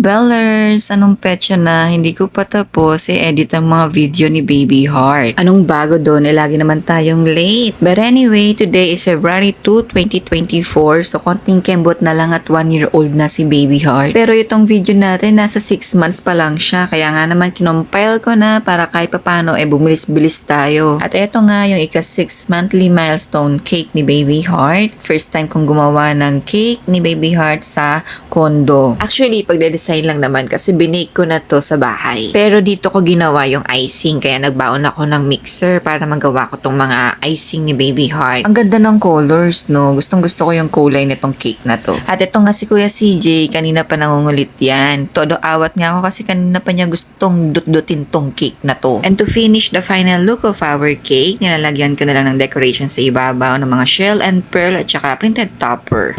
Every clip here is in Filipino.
Bellers! Anong petsa na hindi ko pa tapos i-edit ang mga video ni Baby Heart. Anong bago doon? Lagi naman tayong late. But anyway, today is February 2, 2024. So, konting kembot na lang at 1-year-old na si Baby Heart. Pero itong video natin, nasa 6 months pa lang siya. Kaya nga naman kinompile ko na para kahit papano bumilis-bilis tayo. At eto nga yung ika-6 monthly milestone cake ni Baby Heart. First time kong gumawa ng cake ni Baby Heart sa kondo. Actually, pagde-design lang naman kasi binake ko na to sa bahay. Pero dito ko ginawa yung icing kaya nagbaon ako ng mixer para magawa ko tong mga icing ni Baby Heart. Ang ganda ng colors, no? Gustong-gusto ko yung kulay nitong cake na to. At ito nga si Kuya CJ, kanina pa nangungulit yan. Todo awat nga ako kasi kanina pa niya gustong dut-dutin tong cake na to. And to finish the final look of our cake, nilalagyan ko na lang ng decoration sa ibabaw ng mga shell and pearl at saka printed topper.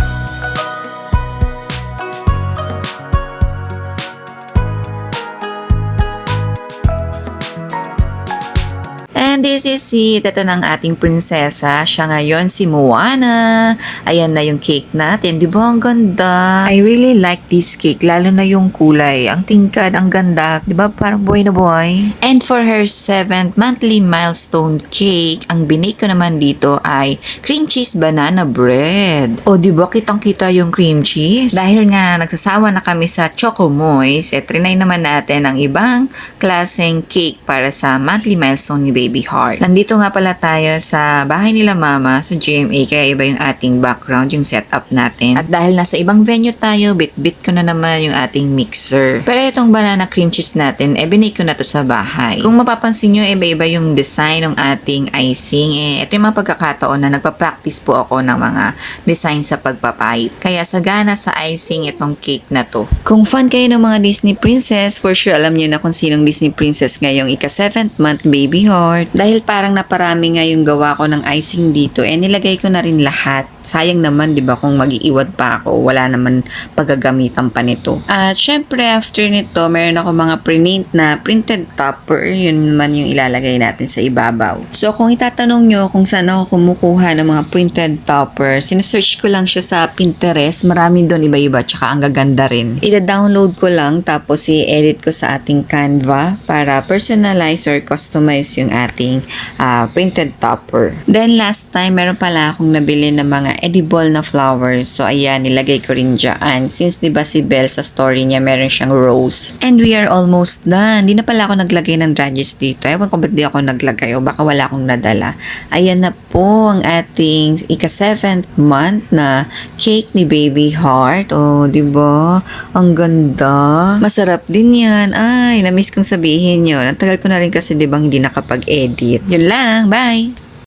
And this is it. Ito na ang ating prinsesa. Siya ngayon si Moana. Ayan na yung cake natin. Di ba ang ganda? I really like this cake. Lalo na yung kulay. Ang tingkad, ang ganda. Di ba parang boy na boy? And for her 7th monthly milestone cake, ang binake ko naman dito ay cream cheese banana bread. O di ba kitang kita yung cream cheese? Dahil nga nagsasawa na kami sa Choco Moist, trinay naman natin ang ibang klaseng cake para sa monthly milestone ni Baby Heart. Nandito nga pala tayo sa bahay nila mama sa GMA kaya iba yung ating background, yung setup natin. At dahil nasa ibang venue tayo, bit-bit ko na naman yung ating mixer. Pero itong banana cream cheese natin, binake ko na to sa bahay. Kung mapapansin nyo, iba-iba yung design ng ating icing. Ito yung mga pagkakataon na nagpa-practice po ako ng mga design sa pagpapipe. Kaya sagana sa icing itong cake na to. Kung fan kayo ng mga Disney princess, for sure alam nyo na kung sinong Disney princess ngayong ika-7th month Baby Heart. Dahil parang naparami nga yung gawa ko ng icing dito, nilagay ko na rin lahat. Sayang naman, di ba, kung mag-iiwan pa ako, wala naman paggagamitan pa nito. At syempre, after nito, meron ako mga print na printed topper. Yun naman yung ilalagay natin sa ibabaw. So, kung itatanong nyo kung saan ako kumukuha ng mga printed topper, sinesearch ko lang siya sa Pinterest. Marami doon iba-iba, tsaka ang gaganda rin. Ida-download ko lang, tapos i-edit ko sa ating Canva para personalize or customize yung ating printed topper. Then last time, meron pala akong nabili ng mga edible na flowers. So ayan, nilagay ko rin dyan. Since diba si Belle sa story niya, meron siyang rose. And we are almost done. Hindi na pala ako naglagay ng dredges dito. Ewan ko ba't di ako naglagay o baka wala akong nadala. Ayan na po ang ating ika-7th month na cake ni Baby Heart. Oh, diba? Ang ganda. Masarap din yan. Ay, na-miss kong sabihin yun. Ang tagal ko na rin kasi diba hindi nakapag-edit. Yun lang. Bye!